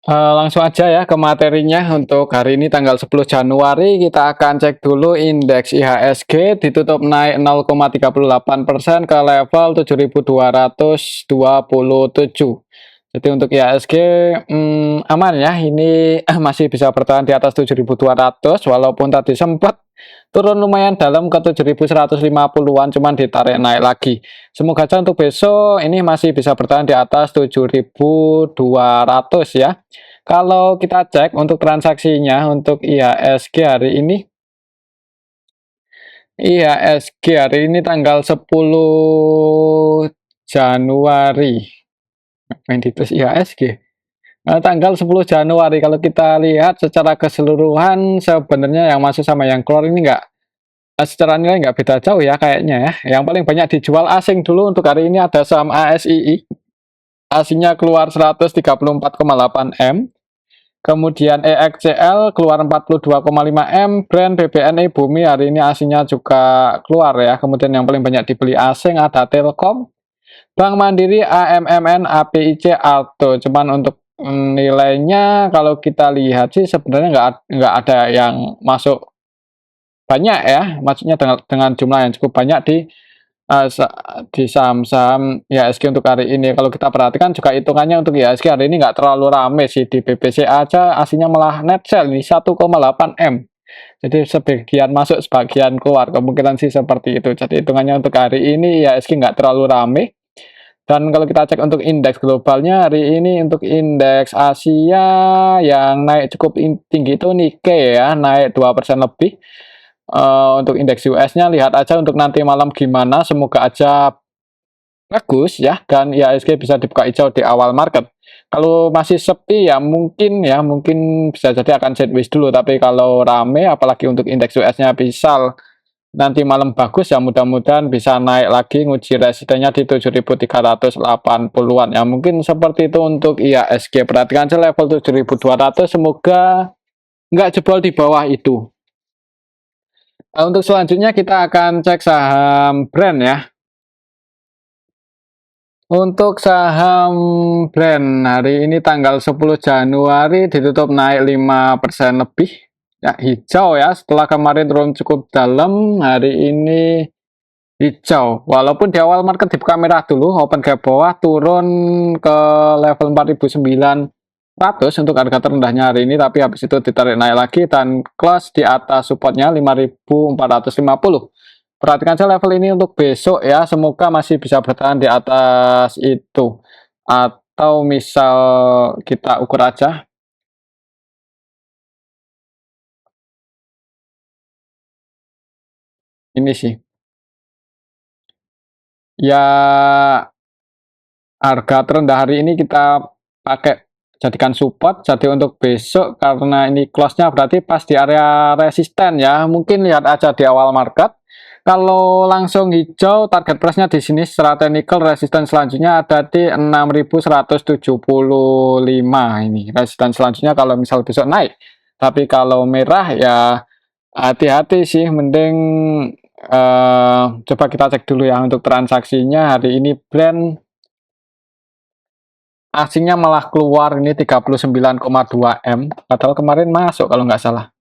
Langsung aja ya ke materinya. Untuk hari ini tanggal 10 Januari kita akan cek dulu indeks IHSG ditutup naik 0,38% ke level 7.227. Jadi untuk IHSG aman ya, ini masih bisa bertahan di atas 7.200 walaupun tadi sempat turun lumayan dalam ke 7.150-an, cuman ditarik naik lagi. Semoga aja untuk besok ini masih bisa bertahan di atas 7.200 ya. Kalau kita cek untuk transaksinya untuk IHSG hari ini tanggal 10 Januari. Main di tes IHSG. Tanggal 10 Januari kalau kita lihat secara keseluruhan sebenarnya yang masuk sama yang keluar ini secara nilai nggak beda jauh ya kayaknya ya. Yang paling banyak dijual asing dulu untuk hari ini ada saham ASII. Asingnya keluar 134,8 M. Kemudian EXCL keluar 42,5 M. Brand BBNI Bumi hari ini asingnya juga keluar ya. Kemudian yang paling banyak dibeli asing ada Telkom, Bank Mandiri, AMMN, APIC, Alto. Cuman untuk nilainya kalau kita lihat sih sebenarnya nggak ada yang masuk banyak ya, maksudnya dengan jumlah yang cukup banyak di saham-saham IHSG untuk hari ini. Kalau kita perhatikan juga hitungannya untuk IHSG hari ini nggak terlalu rame sih. Di BPCA aja aslinya malah net sell nih 1,8 M. Jadi sebagian masuk, sebagian keluar. Kemungkinan sih seperti itu. Jadi hitungannya untuk hari ini IHSG nggak terlalu rame. Dan kalau kita cek untuk indeks globalnya hari ini untuk indeks Asia yang naik cukup tinggi itu Nikkei ya, naik 2% lebih. Untuk indeks US-nya lihat aja untuk nanti malam gimana, semoga aja bagus ya, dan IHSG bisa dibuka hijau di awal market. Kalau masih sepi ya mungkin bisa jadi akan sideways dulu, tapi kalau rame apalagi untuk indeks US-nya bisa nanti malam bagus ya, mudah-mudahan bisa naik lagi nguji resistennya di 7.380-an ya. Mungkin seperti itu untuk IHSG. Perhatikan aja level 7.200, semoga nggak jebol di bawah itu. Untuk selanjutnya kita akan cek saham brand ya. Untuk saham brand hari ini tanggal 10 Januari ditutup naik 5% lebih. Ya, hijau ya, setelah kemarin turun cukup dalam, hari ini hijau. Walaupun di awal market dibuka merah dulu, open gap bawah, turun ke level 4.900 untuk harga terendahnya hari ini, tapi habis itu ditarik naik lagi dan close di atas supportnya 5.450. Perhatikan saja level ini untuk besok ya, semoga masih bisa bertahan di atas itu. Atau misal kita ukur aja. Ini sih. Ya, harga terendah hari ini kita pakai jadikan support. Jadi untuk besok karena ini close-nya berarti pas di area resisten ya. Mungkin lihat aja di awal market. Kalau langsung hijau, target price-nya di sini secara technical, resisten selanjutnya ada di 6.175 ini. Resisten selanjutnya kalau misal besok naik. Tapi kalau merah ya hati-hati sih, mending coba kita cek dulu ya untuk transaksinya hari ini brand asingnya malah keluar ini 39,2 M, padahal kemarin masuk kalau nggak salah.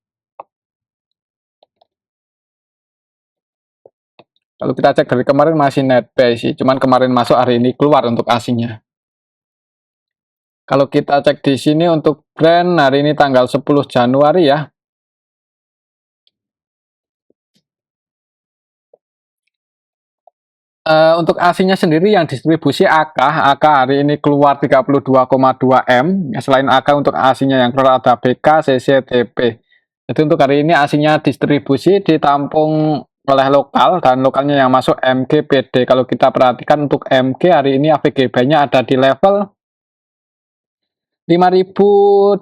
Kalau kita cek dari kemarin masih net buy sih, cuman kemarin masuk hari ini keluar untuk asingnya. Kalau kita cek di sini untuk brand hari ini tanggal 10 Januari ya. Untuk asingnya sendiri yang distribusi AK hari ini keluar 32,2 M. Selain AK untuk asingnya yang keluar ada BK, CCTP. Jadi untuk hari ini asingnya distribusi ditampung oleh lokal dan lokalnya yang masuk MG, PD. Kalau kita perhatikan untuk MG hari ini AVGB-nya ada di level 5.282,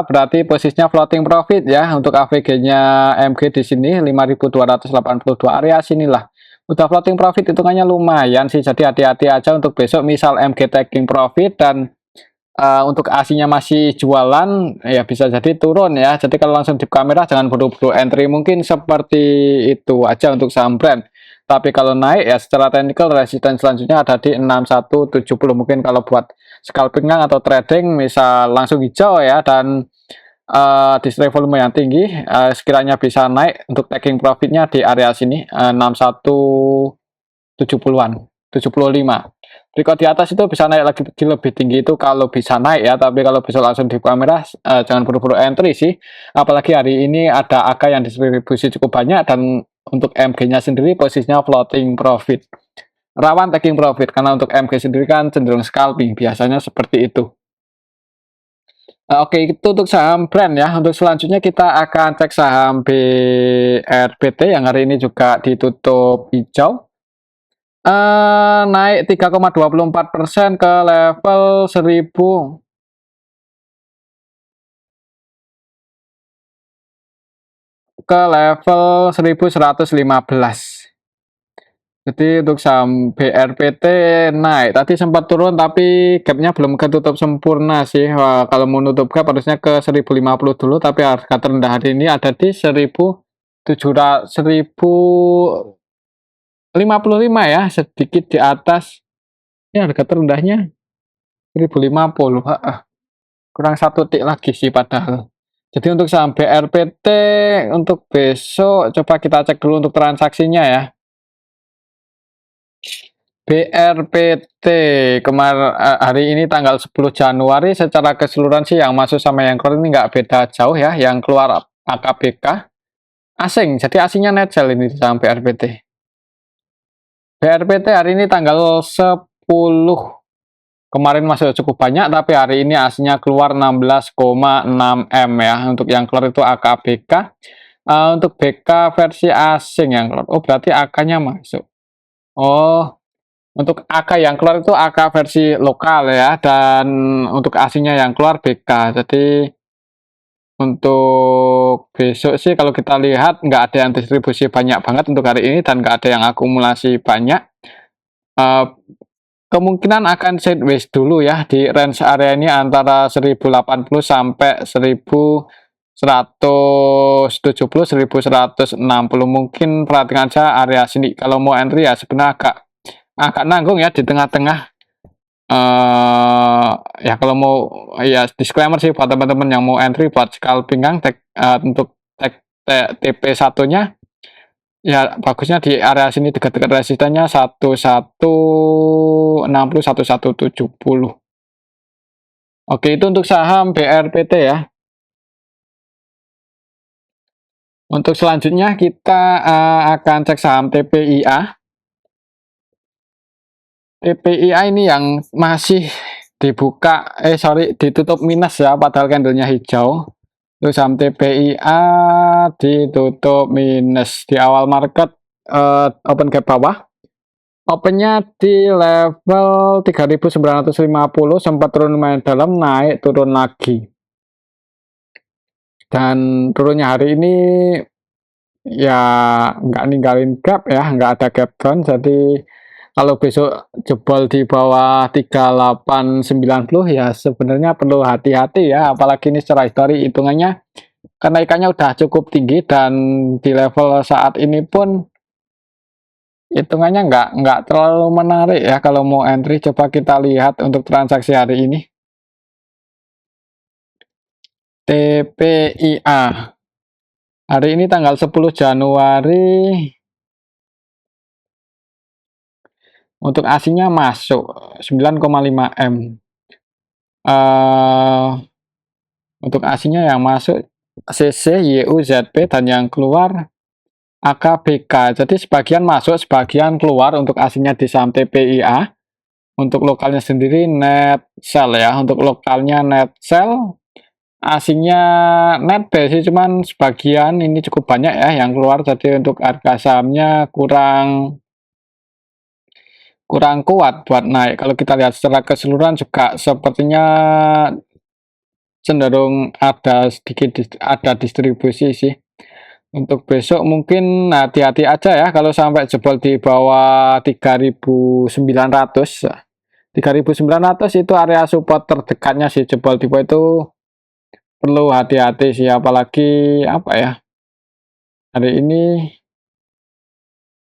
berarti posisinya floating profit ya. Untuk AVG-nya MG di sini 5.282 area sinilah. Udah floating profit hitungannya lumayan sih. Jadi hati-hati aja untuk besok misal MG taking profit dan untuk aslinya masih jualan ya bisa jadi turun ya. Jadi kalau langsung di kamera jangan buru-buru entry, mungkin seperti itu aja untuk saham brand. Tapi kalau naik ya secara teknikal resisten selanjutnya ada di 6170. Mungkin kalau buat scalping atau trading misal langsung hijau ya, dan di strike volume yang tinggi, sekiranya bisa naik untuk taking profitnya di area sini, 6170-an, 75. Berikut di atas itu bisa naik lagi lebih tinggi itu kalau bisa naik ya, tapi kalau bisa langsung dibuka merah, jangan buru-buru entry sih. Apalagi hari ini ada AK yang distribusi cukup banyak, dan untuk MG-nya sendiri posisinya floating profit. Rawan taking profit karena untuk MG sendiri kan cenderung scalping, biasanya seperti itu. Oke, itu untuk saham brand ya. Untuk selanjutnya kita akan cek saham BRPT yang hari ini juga ditutup hijau. Naik 3,24% ke level 1115. Jadi untuk saham BRPT naik, tadi sempat turun tapi gapnya belum ketutup sempurna sih. Wah, kalau mau nutup gap harusnya ke 1050 dulu, tapi harga terendah hari ini ada di 1055 ya, sedikit di atas. Ini harga terendahnya 1050, kurang satu tik lagi sih padahal. Jadi untuk saham BRPT untuk besok coba kita cek dulu untuk transaksinya ya. BRPT hari ini tanggal 10 Januari secara keseluruhan sih yang masuk sama yang keluar ini nggak beda jauh ya. Yang keluar AKBK asing, jadi asingnya net sell ini saham BRPT. BRPT hari ini tanggal 10, kemarin masih cukup banyak, tapi hari ini aslinya keluar 16,6 M ya. Untuk yang keluar itu AKBK. Untuk BK versi asing yang keluar, oh berarti AK-nya masuk. Oh, untuk AK yang keluar itu AK versi lokal ya, dan untuk asingnya yang keluar BK. Jadi untuk besok sih kalau kita lihat nggak ada yang distribusi banyak banget untuk hari ini, dan nggak ada yang akumulasi banyak. Kemungkinan akan sideways dulu ya di range area ini antara 1080 sampai 1170, 1160. Mungkin perhatikan aja area sini. Kalau mau entry ya sebenarnya agak nanggung ya di tengah-tengah. Ya kalau mau ya disclaimer sih buat teman-teman yang mau entry buat scalping untuk TP1-nya ya bagusnya di area sini dekat-dekat resistennya 1160, 1170. Oke, itu untuk saham BRPT ya. Untuk selanjutnya kita akan cek saham TPIA. TPIA ini yang masih ditutup minus ya, padahal candlenya hijau. Untuk saham TPIA ditutup minus di awal market, open gap bawah. Opennya di level 3950, sempat turun lumayan dalam, naik turun lagi. Dan turunnya hari ini ya nggak ninggalin gap ya, nggak ada gap down. Jadi kalau besok jebol di bawah 3890 ya sebenarnya perlu hati-hati ya, apalagi ini secara histori hitungannya kenaikannya udah cukup tinggi, dan di level saat ini pun hitungannya nggak terlalu menarik ya kalau mau entry. Coba kita lihat untuk transaksi hari ini. TPIA hari ini tanggal 10 Januari untuk asingnya masuk 9,5 M. Untuk asingnya yang masuk CC, YU, ZP, dan yang keluar AKBK. Jadi sebagian masuk, sebagian keluar untuk asingnya di saham TPIA. Untuk lokalnya sendiri net sell ya. Untuk lokalnya net sell, asingnya net buy sih, cuman sebagian ini cukup banyak ya yang keluar. Jadi untuk harga sahamnya kurang kuat buat naik. Kalau kita lihat secara keseluruhan juga sepertinya cenderung ada distribusi sih. Untuk besok mungkin hati-hati aja ya kalau sampai jebol di bawah 3900. 3900 itu area support terdekatnya sih, jebol di bawah itu perlu hati-hati sih, apalagi apa ya, hari ini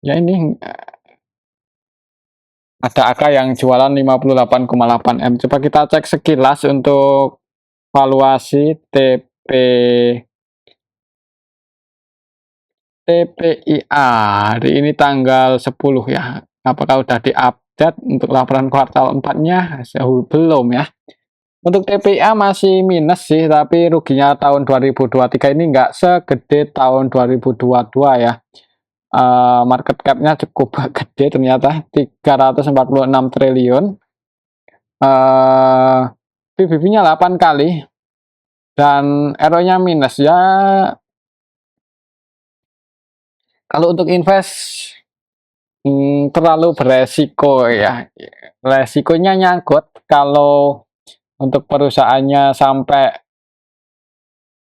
Ya ini ada AK yang jualan 58,8 M. Coba kita cek sekilas untuk valuasi TPIA hari ini tanggal 10 ya. Apakah udah diupdate untuk laporan kuartal 4-nya? Belum ya. Untuk TPIA masih minus sih, tapi ruginya tahun 2023 ini nggak segede tahun 2022 ya. Market cap-nya cukup gede ternyata 346 triliun. PBB-nya 8 kali dan ROE-nya minus ya. Kalau untuk invest terlalu beresiko ya. Resikonya nyangkut kalau untuk perusahaannya sampai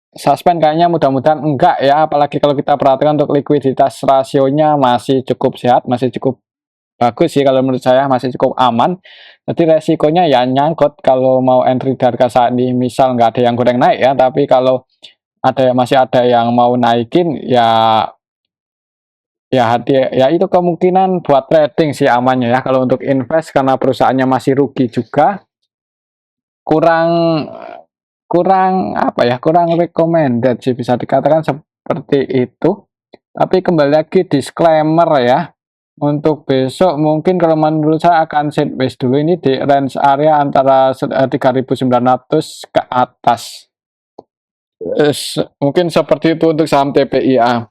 suspend, kayaknya mudah-mudahan enggak ya, apalagi kalau kita perhatikan untuk likuiditas rasionya masih cukup sehat, masih cukup bagus sih kalau menurut saya, masih cukup aman. Jadi resikonya ya nyangkut kalau mau entry di harga saat ini, misal nggak ada yang goreng naik ya, tapi kalau masih ada yang mau naikin ya, ya hati ya, itu kemungkinan buat trading sih amannya ya. Kalau untuk invest karena perusahaannya masih rugi juga, kurang kurang apa ya, kurang recommended sih, bisa dikatakan seperti itu. Tapi kembali lagi disclaimer ya, untuk besok mungkin kalau menurut saya akan sideways dulu ini di range area antara 3.900 ke atas. Mungkin seperti itu untuk saham TPIA.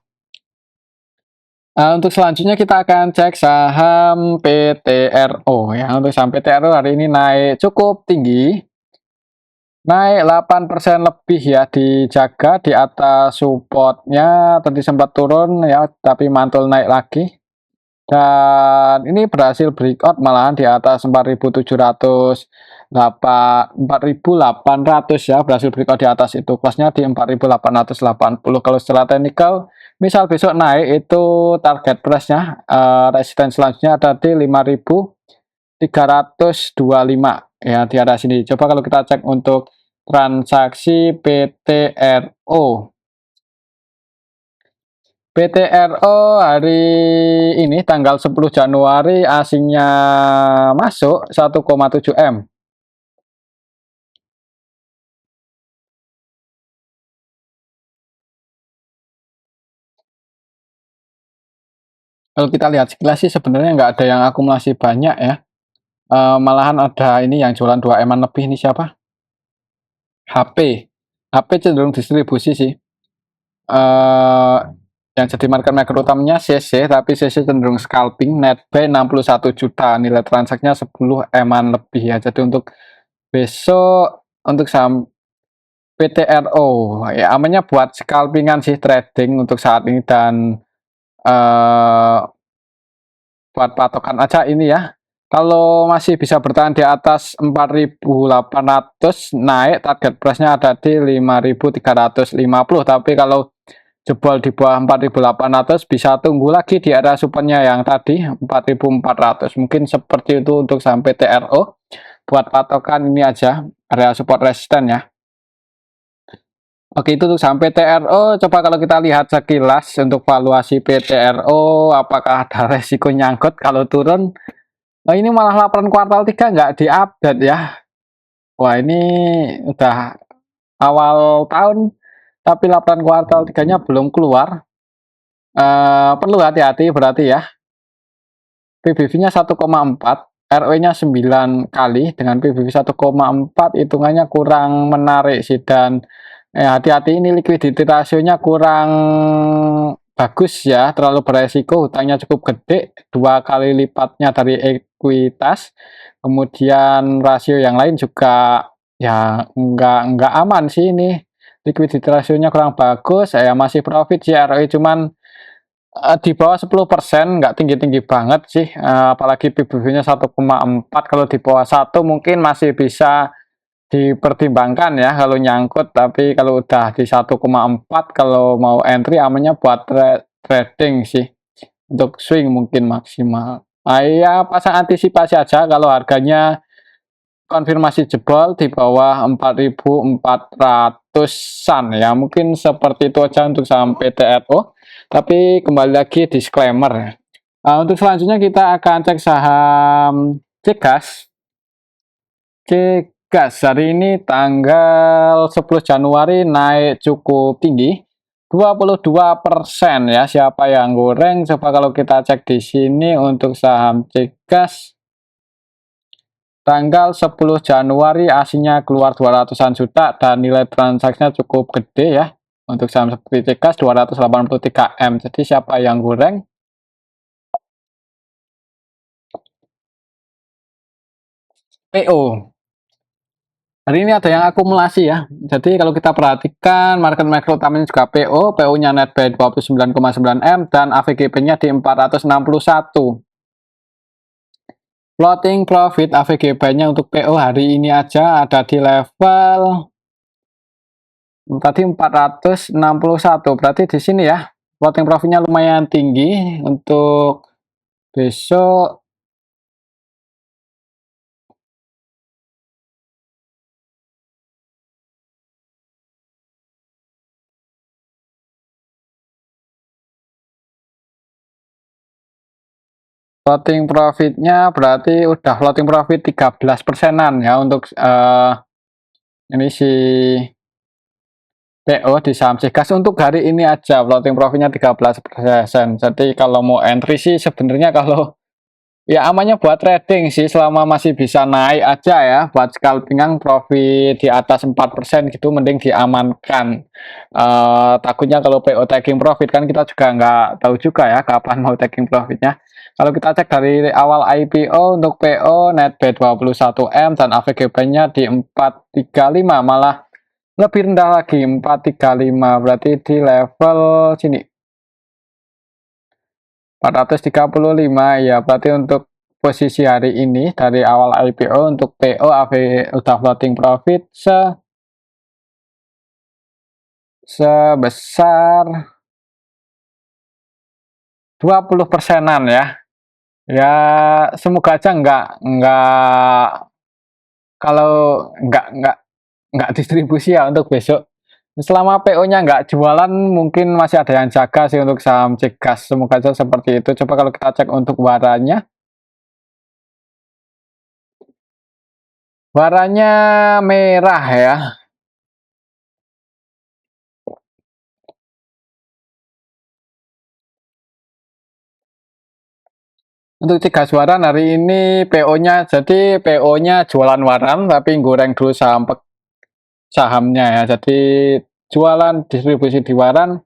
Untuk selanjutnya kita akan cek saham PTRO ya. Untuk saham PTRO hari ini naik cukup tinggi, naik 8% lebih ya, dijaga di atas supportnya. Tadi sempat turun ya, tapi mantul naik lagi. Dan ini berhasil breakout malahan di atas 4.700, 4.800 ya, berhasil breakout di atas itu. Kelasnya di 4.880. Kalau secara teknikal, misal besok naik itu target price-nya, resisten selanjutnya ada di 5.325 ya, di arah sini. Coba kalau kita cek untuk transaksi PTRO. PTRO hari ini tanggal 10 Januari asingnya masuk 1,7 M. Kalau kita lihat sekilas sih sebenarnya nggak ada yang akumulasi banyak ya. Malahan ada ini yang jualan 2 M lebih, ini siapa? HP. HP cenderung distribusi sih. Yang jadi market maker utamanya CC, tapi CC cenderung scalping. Net buy 61 juta, nilai transaksinya 10 M lebih ya. Jadi untuk besok untuk saham PTRO ya amannya buat scalpingan sih, trading untuk saat ini, dan buat patokan aja ini ya. Kalau masih bisa bertahan di atas 4.800, naik target price-nya ada di 5.350. Tapi kalau jebol di bawah 4.800 bisa tunggu lagi di area supportnya yang tadi 4.400. Mungkin seperti itu untuk sampai TRO. Buat patokan ini aja area support resisten ya. Oke, itu untuk sampai TRO. Coba kalau kita lihat sekilas untuk valuasi PTRO, apakah ada resiko nyangkut kalau turun? Oh, ini malah laporan kuartal 3 nggak diupdate ya. Wah, ini udah awal tahun, tapi laporan kuartal 3-nya belum keluar. Perlu hati-hati berarti ya. PBV-nya 1,4, ROE-nya 9 kali dengan PBV 1,4, hitungannya kurang menarik sih. Dan hati-hati ini liquidity rasionya kurang bagus ya, terlalu beresiko, hutangnya cukup gede, 2 kali lipatnya dari ekuitas. Kemudian rasio yang lain juga ya nggak aman sih ini. Liquidity rasionya kurang bagus, saya masih profit sih, ROE cuman di bawah 10%, nggak tinggi-tinggi banget sih, apalagi PBB-nya 1,4. Kalau di bawah 1 mungkin masih bisa dipertimbangkan ya kalau nyangkut, tapi kalau udah di 1,4 kalau mau entry amannya buat trading sih, untuk swing mungkin maksimal. Ya pasang antisipasi aja kalau harganya konfirmasi jebol di bawah 4.400-an ya, mungkin seperti itu aja untuk saham PTRO. Tapi kembali lagi disclaimer, Untuk selanjutnya kita akan cek saham Cegaz. Cegaz hari ini tanggal 10 Januari naik cukup tinggi, 22% ya. Siapa yang goreng? Coba kalau kita cek di sini untuk saham Cegaz tanggal 10 Januari aslinya keluar 200-an juta dan nilai transaksinya cukup gede ya. Untuk saham seperti Cegaz 283 M. Jadi siapa yang goreng? PO. Hari ini ada yang akumulasi ya. Jadi kalau kita perhatikan market makro utamanya juga PO, PO-nya net by 29,9 M dan AVGP-nya di 461. Floating profit AVGP-nya untuk PO hari ini aja ada di level tadi 461. Berarti di sini ya floating profitnya lumayan tinggi untuk besok. Floating profitnya berarti udah floating profit 13%-an ya untuk ini si PO di saham Cegaz untuk hari ini aja floating profitnya 13%. Jadi kalau mau entry sih sebenarnya kalau ya amannya buat trading sih selama masih bisa naik aja ya. Buat scalpingan profit di atas 4% gitu mending diamankan. Takutnya kalau PO taking profit kan kita juga nggak tahu juga ya kapan mau taking profitnya. Kalau kita cek dari awal IPO untuk PO net by 21 M dan AVGP-nya di 435 malah lebih rendah lagi 435 berarti di level sini 435 ya. Berarti untuk posisi hari ini dari awal IPO untuk PO AV udah floating profit sebesar 20%-an ya. Ya semoga aja enggak kalau enggak distribusi ya untuk besok. Selama PO-nya nggak jualan, mungkin masih ada yang jaga sih untuk saham Cegaz. Semoga saja seperti itu. Coba kalau kita cek untuk waranya. Warnanya merah ya. Untuk Cegaz waran hari ini PO-nya, jadi PO-nya jualan waran tapi goreng dulu sahamnya ya. Jadi jualan distribusi di waran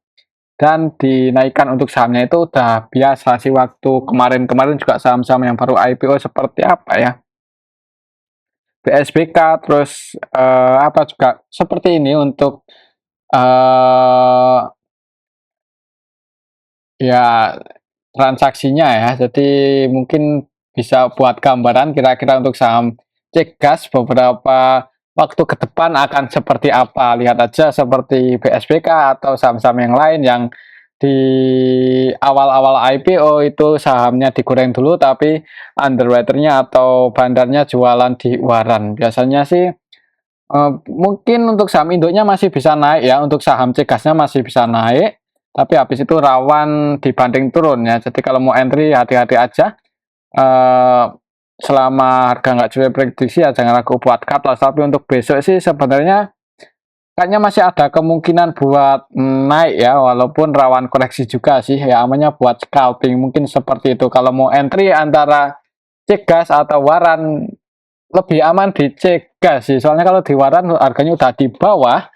dan dinaikkan untuk sahamnya itu udah biasa sih. Waktu kemarin-kemarin juga saham-saham yang baru IPO seperti apa ya, BSBK terus apa juga seperti ini untuk ya transaksinya ya. Jadi mungkin bisa buat gambaran kira-kira untuk saham Cegaz beberapa waktu ke depan akan seperti apa. Lihat aja seperti BSBK atau saham-saham yang lain yang di awal-awal IPO itu sahamnya digoreng dulu tapi underwriternya atau bandarnya jualan di waran. Biasanya sih mungkin untuk saham induknya masih bisa naik ya, untuk saham Cegaznya masih bisa naik, tapi habis itu rawan dibanding turun ya. Jadi kalau mau entry hati-hati aja. Eh, Selama harga nggak sesuai prediksi ya jangan ragu buat cut loss. Tapi untuk besok sih sebenarnya kayaknya masih ada kemungkinan buat naik ya, walaupun rawan koreksi juga sih. Ya amannya buat scalping mungkin seperti itu. Kalau mau entry antara Cegaz atau waran lebih aman di Cegaz sih. Soalnya kalau di waran harganya udah di bawah,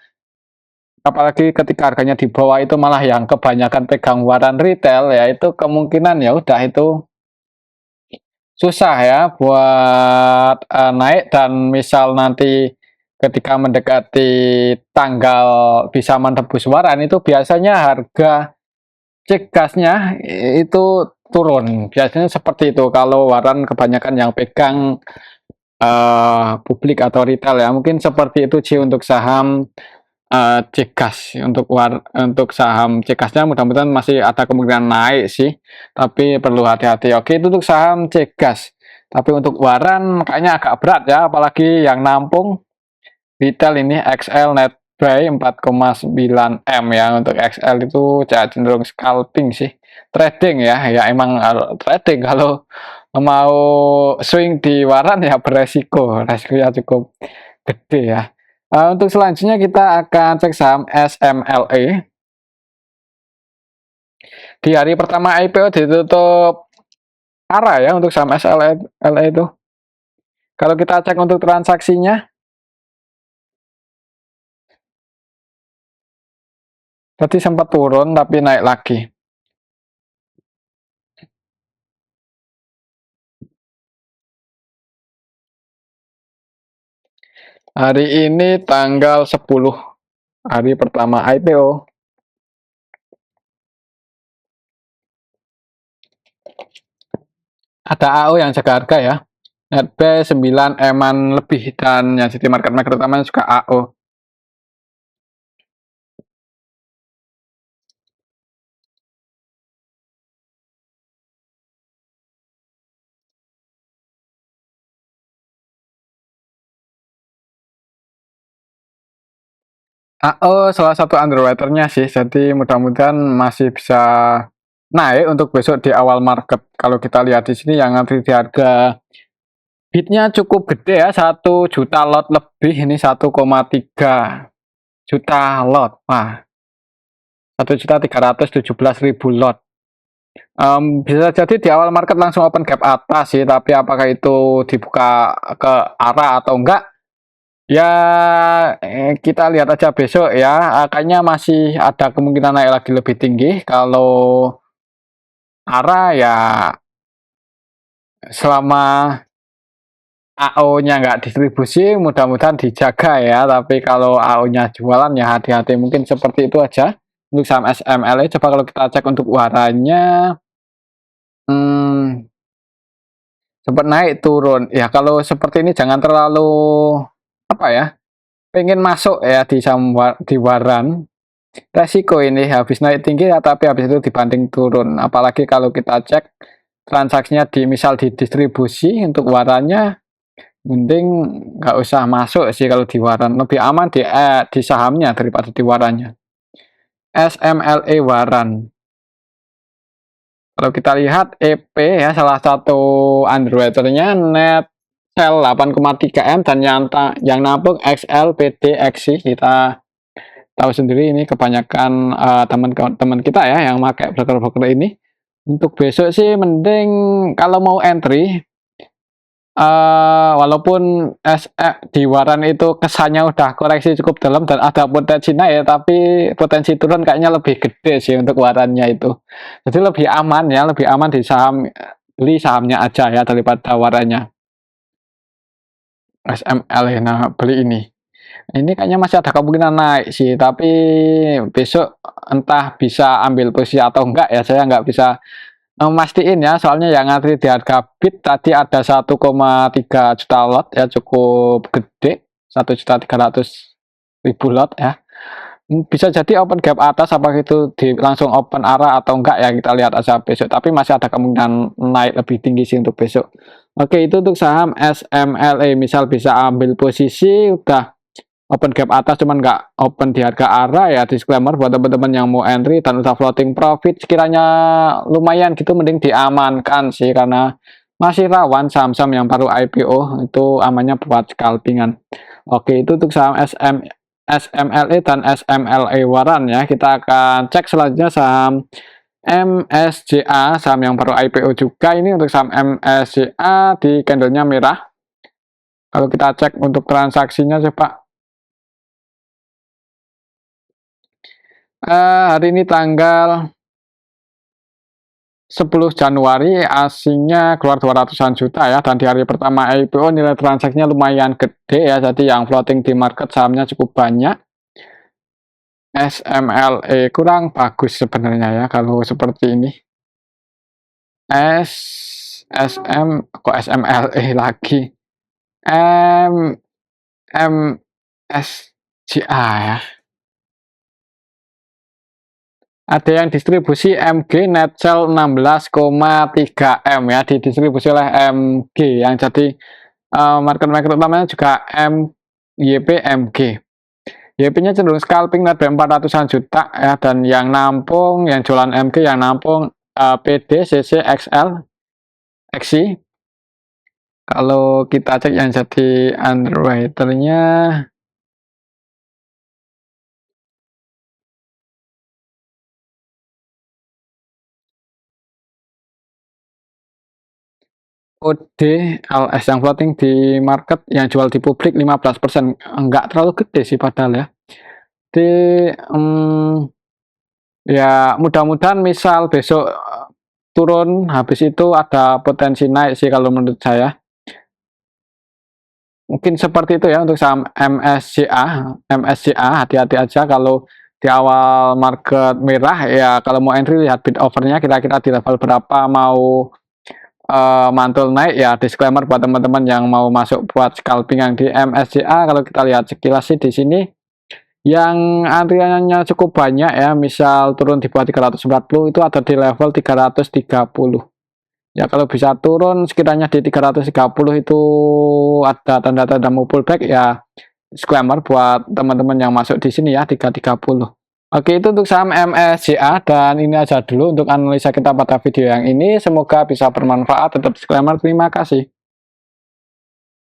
apalagi ketika harganya di bawah itu malah yang kebanyakan pegang waran retail ya, itu kemungkinan ya udah itu susah ya buat naik. Dan misal nanti ketika mendekati tanggal bisa menembus waran itu biasanya harga Cegaznya itu turun. Biasanya seperti itu kalau waran kebanyakan yang pegang publik atau retail ya. Mungkin seperti itu sih untuk saham Cegaz. Untuk saham Cegaznya mudah-mudahan masih ada kemungkinan naik sih, tapi perlu hati-hati. Oke, itu untuk saham Cegaz. Tapi untuk waran kayaknya agak berat ya, apalagi yang nampung retail ini XL net buy 4,9 M ya. Untuk XL itu cenderung scalping sih, trading ya, ya emang trading. Kalau mau swing di waran ya beresiko, resikonya cukup gede ya. Untuk selanjutnya kita akan cek saham SMLE. Di hari pertama IPO ditutup arah ya untuk saham SMLE itu. Kalau kita cek untuk transaksinya, tadi sempat turun tapi naik lagi. Hari ini tanggal 10, hari pertama IPO. Ada AO yang jaga harga ya. Net buy 9 eman lebih, dan yang jadi market maker utamanya juga AO. AO salah satu underwaternya sih, jadi mudah-mudahan masih bisa naik untuk besok di awal market. Kalau kita lihat di sini yang ngantri di harga bidnya cukup gede ya, 1 juta lot lebih, ini 1,3 juta lot. Wah, 1.317.000 lot. Bisa jadi di awal market langsung open gap atas sih, tapi apakah itu dibuka ke arah atau enggak? Ya, kita lihat aja besok ya. Kayaknya masih ada kemungkinan naik lagi lebih tinggi. Kalau arah ya selama AO-nya nggak distribusi, mudah-mudahan dijaga ya. Tapi kalau AO-nya jualan ya hati-hati. Mungkin seperti itu aja untuk saham SMLE. Coba kalau kita cek untuk warnanya, sempat naik turun. Ya kalau seperti ini jangan terlalu apa ya, pengen masuk ya di saham di waran. Resiko ini habis naik tinggi ya, tapi habis itu dibanting turun. Apalagi kalau kita cek transaksinya di misal di distribusi untuk warannya, mending nggak usah masuk sih kalau di waran. Lebih aman di sahamnya daripada di warannya. SMLE waran. Kalau kita lihat EP ya, salah satu underwaternya net sell 8,3 M, dan yang nampung XL, PD, XC. Kita tahu sendiri ini kebanyakan teman-teman kita ya yang pakai broker-broker ini. Untuk besok sih mending kalau mau entry, walaupun di waran itu kesannya udah koreksi cukup dalam dan ada potensi naik ya, tapi potensi turun kayaknya lebih gede sih untuk warannya itu. Jadi lebih aman ya, lebih aman di saham, beli sahamnya aja ya daripada warannya. SML ya, nah beli ini. Ini kayaknya masih ada kemungkinan naik sih, tapi besok entah bisa ambil posisi atau enggak ya, saya nggak bisa mastiin ya, soalnya yang ngantri di harga bid tadi ada 1,3 juta lot ya, cukup gede, 1.300.000 lot ya. Bisa jadi open gap atas, apakah itu langsung open arah atau enggak ya, kita lihat aja besok, tapi masih ada kemungkinan naik lebih tinggi sih untuk besok. Oke, itu untuk saham SMLE. Misal bisa ambil posisi udah open gap atas cuman nggak open di harga arah ya, disclaimer buat teman-teman yang mau entry dan udah floating profit sekiranya lumayan gitu, mending diamankan sih, karena masih rawan saham-saham yang baru IPO itu amannya buat scalpingan. Oke, itu untuk saham SMLE dan SMLE waran ya. Kita akan cek selanjutnya saham MSJA, saham yang baru IPO juga. Ini untuk saham MSJA di candlenya merah. Kalau kita cek untuk transaksinya coba. Hari ini tanggal 10 Januari, asingnya keluar 200-an juta ya, dan di hari pertama IPO nilai transaksinya lumayan gede ya, jadi yang floating di market sahamnya cukup banyak. SMLE kurang bagus sebenarnya ya kalau seperti ini. SM kok SMLE lagi. MSJA ya. Ada yang distribusi MG net sell 16,3 M ya, didistribusi oleh MG, yang jadi market maker utamanya juga MYP MG. YP-nya cenderung scalping net 400-an juta ya, dan yang nampung, yang jualan MG yang nampung PD, CC, XL, XI. Kalau kita cek yang jadi underwriter-nya, OD LS yang floating di market yang jual di publik 15%, enggak terlalu gede sih padahal ya. Di ya mudah-mudahan misal besok turun, habis itu ada potensi naik sih kalau menurut saya. Mungkin seperti itu ya untuk saham MSCA. MSCA hati-hati aja kalau di awal market merah ya, kalau mau entry lihat bid overnya kira-kira di level berapa, mau mantul naik ya. Disclaimer buat teman-teman yang mau masuk buat scalping yang di MSCA, kalau kita lihat sekilas sih di sini yang antriannya cukup banyak ya, misal turun di bawah 340 itu ada di level 330 ya. Kalau bisa turun sekiranya di 330 itu ada tanda-tanda mau pullback ya. Disclaimer buat teman-teman yang masuk di sini ya, 330. Oke, itu untuk saham MSCA, dan ini aja dulu untuk analisa kita pada video yang ini. Semoga bisa bermanfaat. Tetap disclaimer, terima kasih.